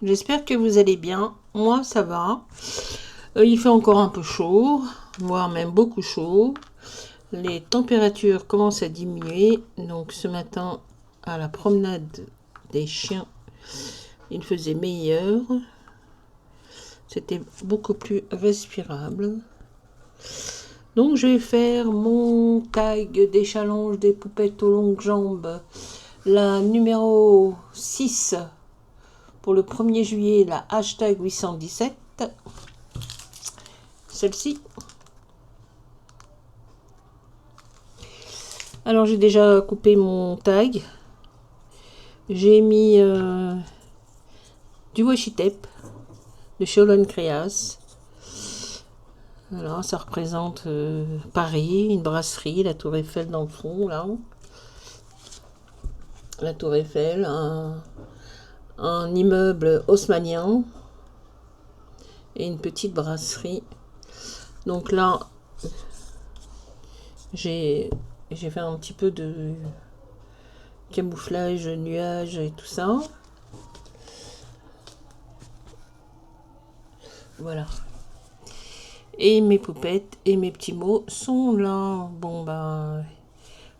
J'espère que vous allez bien. Moi, ça va. Il fait encore un peu chaud, voire même beaucoup chaud. Les températures commencent à diminuer. Donc ce matin, à la promenade des chiens, il faisait meilleur. C'était beaucoup plus respirable. Donc je vais faire mon tag des challenges des poupettes aux longues jambes. La numéro 6 pour le 1er juillet, la hashtag 817. Celle-ci. Alors j'ai déjà coupé mon tag. J'ai mis du washi tape de Cholon Creas. Voilà, ça représente Paris, une brasserie, la Tour Eiffel dans le fond, là. La Tour Eiffel, un immeuble haussmannien et une petite brasserie. Donc là, j'ai fait un petit peu de camouflage, nuages et tout ça. Voilà. Et mes poupettes et mes petits mots sont là. Bon, ben,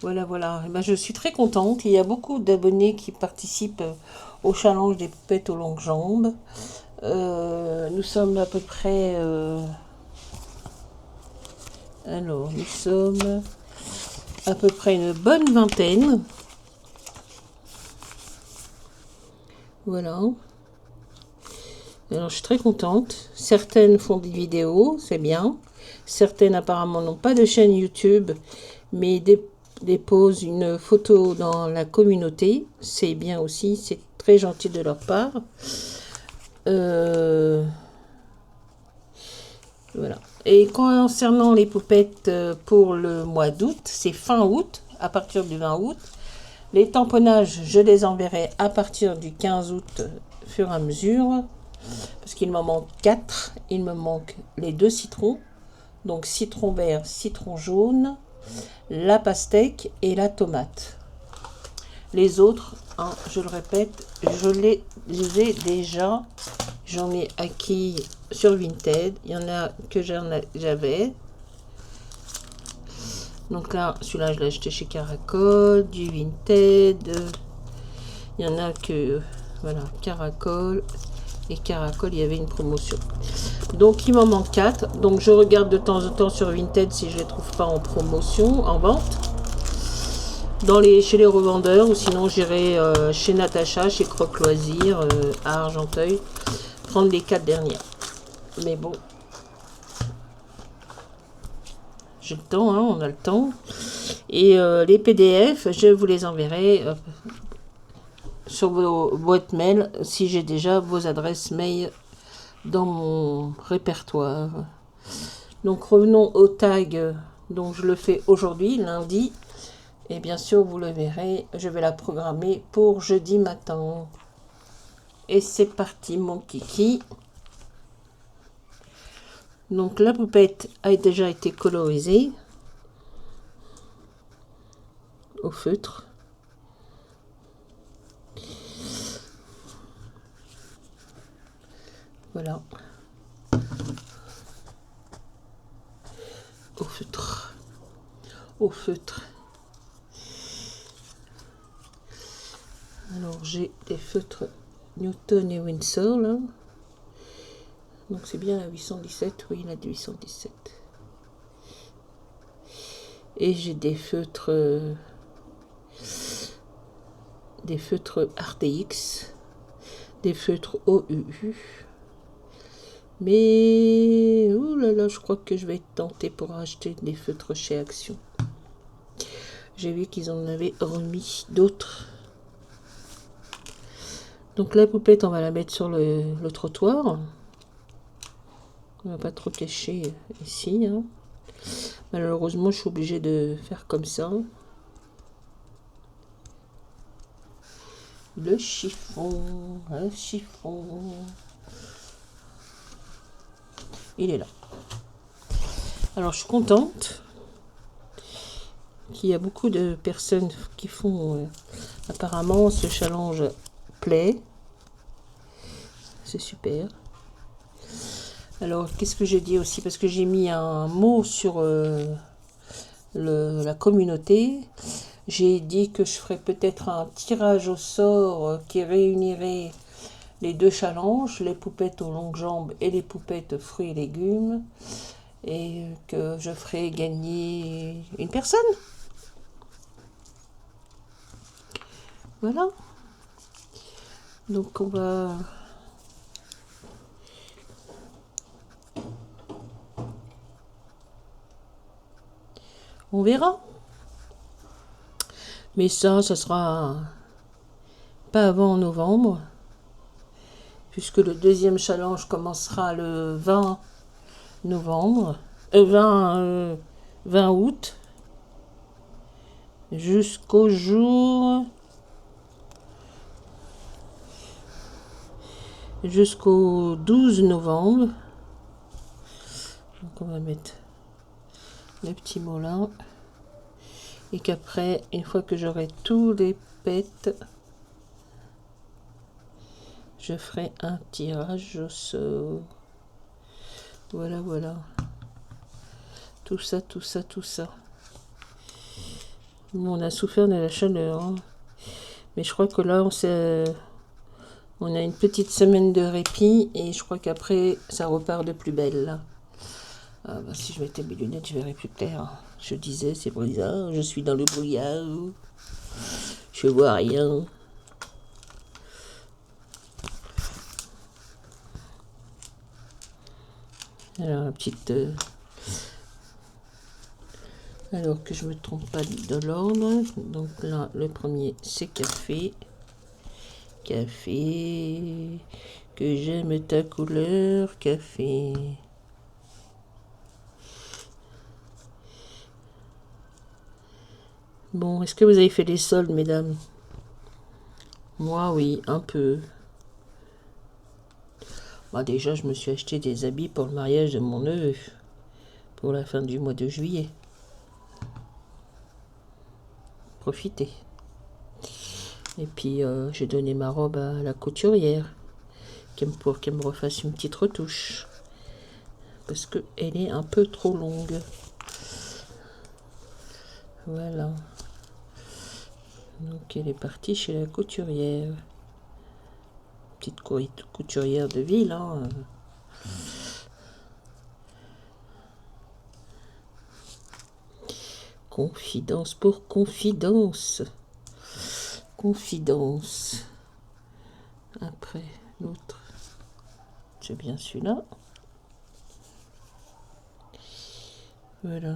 voilà. Ben, je suis très contente. Il y a beaucoup d'abonnés qui participent au challenge des poupettes aux longues jambes. Nous sommes à peu près... alors, nous sommes à peu près une bonne vingtaine. Voilà. Alors, je suis très contente. Certaines font des vidéos, c'est bien. Certaines, apparemment, n'ont pas de chaîne YouTube, mais déposent une photo dans la communauté. C'est bien aussi, c'est très gentil de leur part. Voilà. Et concernant les poupettes pour le mois d'août, c'est fin août, à partir du 20 août. Les tamponnages, je les enverrai à partir du 15 août, fur et à mesure. Parce qu'il m'en manque 4. Il me manque les 2 citrons. Donc citron vert, citron jaune, la pastèque et la tomate. Les autres, hein, je le répète, je les ai déjà. J'en ai acquis sur Vinted. Il y en a que j'avais. Donc là, celui-là, je l'ai acheté chez Caracol, du Vinted. Il y en a que, voilà, Caracol. Et Caracol, il y avait une promotion. Donc, il m'en manque 4. Donc, je regarde de temps en temps sur Vinted si je ne les trouve pas en promotion, en vente. Chez les revendeurs, ou sinon, j'irai chez Natacha, chez Croque Loisirs, à Argenteuil, prendre les 4 dernières. Mais bon, j'ai le temps, hein, on a le temps. Et les PDF, je vous les enverrai sur vos boîtes mail si j'ai déjà vos adresses mail dans mon répertoire. Donc revenons au tag. Donc je le fais aujourd'hui, lundi. Et bien sûr, vous le verrez, je vais la programmer pour jeudi matin. Et c'est parti, mon kiki. Donc la poupette a déjà été colorisée au feutre. Voilà. Au feutre. Au feutre. Alors j'ai des feutres Newton et Winsor là. Donc c'est bien la 817, oui, la 817. Et j'ai des feutres RTX, des feutres OUU. Mais oh là là, je crois que je vais être tentée pour acheter des feutres chez Action. J'ai vu qu'ils en avaient remis d'autres. Donc la poupette, on va la mettre sur le trottoir. On va pas trop cacher ici. Hein. Malheureusement, je suis obligée de faire comme ça. Le chiffon. Il est là. Alors, je suis contente qu'il y a beaucoup de personnes qui font apparemment ce challenge plaît. c'est super. Alors, qu'est-ce que j'ai dit aussi? Parce que j'ai mis un mot sur la communauté. J'ai dit que je ferais peut-être un tirage au sort qui réunirait les deux challenges, les poupettes aux longues jambes et les poupettes fruits et légumes, et que je ferai gagner une personne. Voilà. Donc on verra. Mais ça sera pas avant novembre, puisque le deuxième challenge commencera le 20 novembre, 20 août, jusqu'au jusqu'au 12 novembre. Donc on va mettre le petit mot là. Et qu'après, une fois que j'aurai tous les pets, je ferai un tirage au sort. Voilà, voilà. Tout ça, tout ça, tout ça. On a souffert de la chaleur. Hein. Mais je crois que là, on a une petite semaine de répit. Et je crois qu'après, ça repart de plus belle. Là. Ah, bah, si je mettais mes lunettes, je verrais plus clair. Je disais, c'est bizarre, je suis dans le brouillard. Je vois rien. Alors, la petite... Alors que je me trompe pas de l'ordre. Donc là, le premier, c'est café. Café. Que j'aime ta couleur, café. Bon, est-ce que vous avez fait les soldes, mesdames? Moi, oui, un peu. Bah, déjà, je me suis acheté des habits pour le mariage de mon neveu. Pour la fin du mois de juillet. Profitez. Et puis, j'ai donné ma robe à la couturière. Pour qu'elle me refasse une petite retouche. Parce qu'elle est un peu trop longue. Voilà. Donc elle est partie chez la couturière. Petite couturière de ville. Hein. Confidence pour confidence. Confidence. Après l'autre. C'est bien celui-là. Voilà.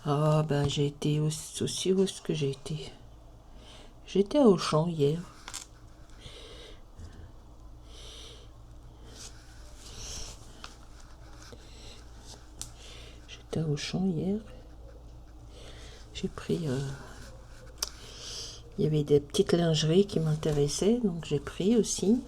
Ah ben j'ai été aussi où est-ce que j'ai été? J'étais à Auchan hier. J'étais à Auchan hier. J'ai pris... il y avait des petites lingeries qui m'intéressaient, donc j'ai pris aussi.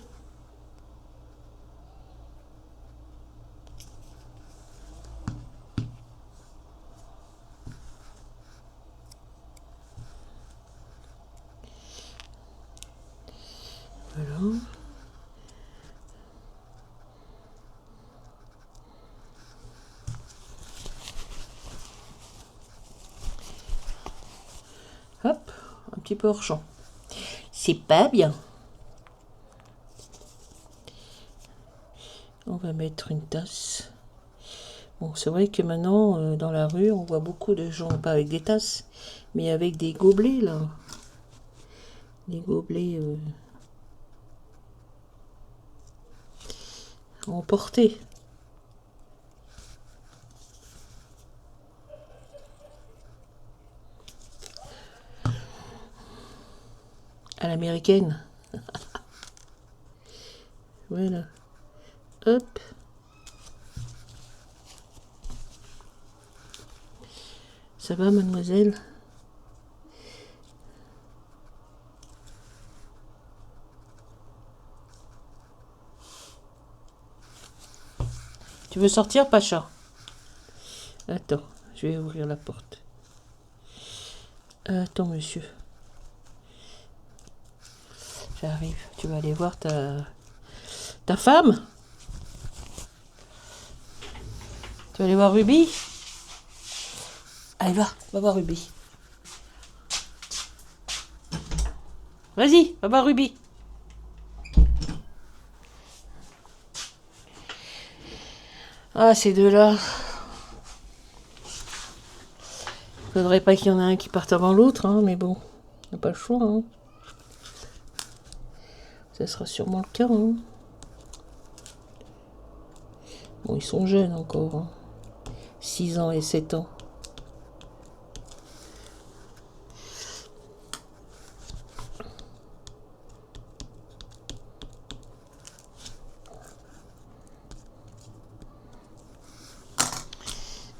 Voilà. Hop, un petit peu hors champ. C'est pas bien. On va mettre une tasse. Bon, c'est vrai que maintenant, dans la rue, on voit beaucoup de gens, pas avec des tasses, mais avec des gobelets, là. Des gobelets emportés. À l'américaine. Voilà. Hop. Ça va, mademoiselle? Tu veux sortir, Pacha? Attends, je vais ouvrir la porte. Attends, monsieur. J'arrive. Tu vas aller voir ta Ta femme? Tu vas aller voir Ruby? Allez, va voir Ruby. Vas-y, va voir Ruby. Ah, ces deux-là. Faudrait pas qu'il y en ait un qui parte avant l'autre, hein, mais bon, on n'a pas le choix. Hein. Ça sera sûrement le cas. Hein. Bon, ils sont jeunes encore. Hein. 6 ans et 7 ans.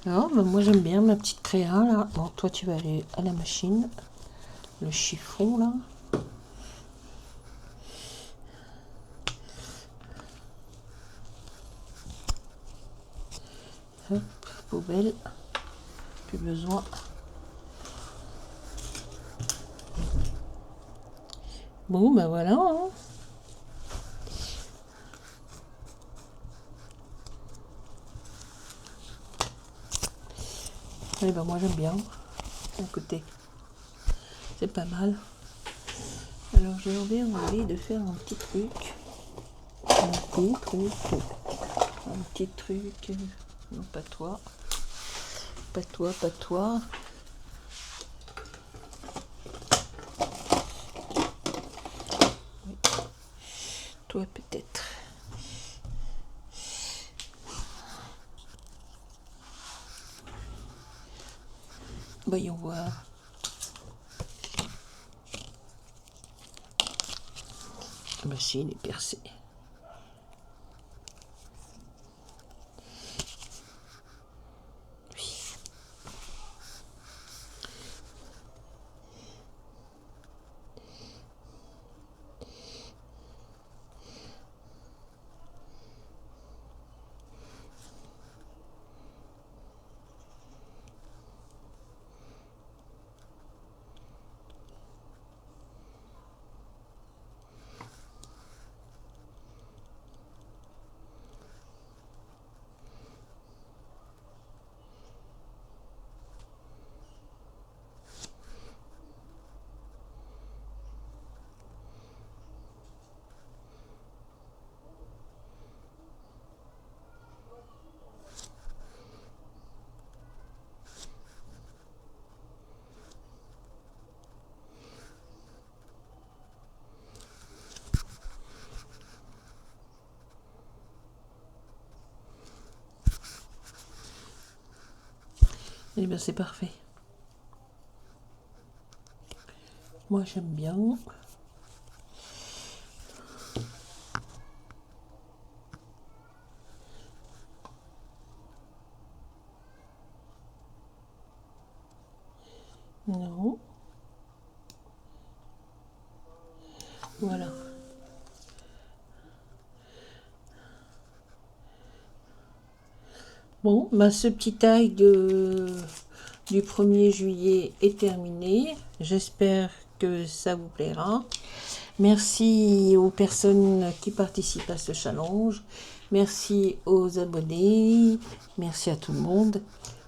Alors, ben moi j'aime bien ma petite créa là. Bon, toi tu vas aller à la machine. Le chiffon là. Hop, poubelle. Plus besoin. Bon, ben voilà. Hein. Eh ben moi j'aime bien. Écoutez, c'est pas mal. Alors j'ai envie de faire un petit truc. Un petit truc. Non, pas toi. Pas toi, pas toi. Oui. Toi peut-être. Voyons voir. Ah bah si, il est percé. Oui. Eh bien c'est parfait. Moi j'aime bien. Non. Voilà. Bon, bah ce petit tag du 1er juillet est terminé. J'espère que ça vous plaira. Merci aux personnes qui participent à ce challenge. Merci aux abonnés. Merci à tout le monde.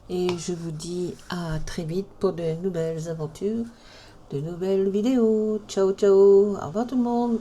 Et je vous dis à très vite pour de nouvelles aventures, de nouvelles vidéos. Ciao, ciao. Au revoir tout le monde.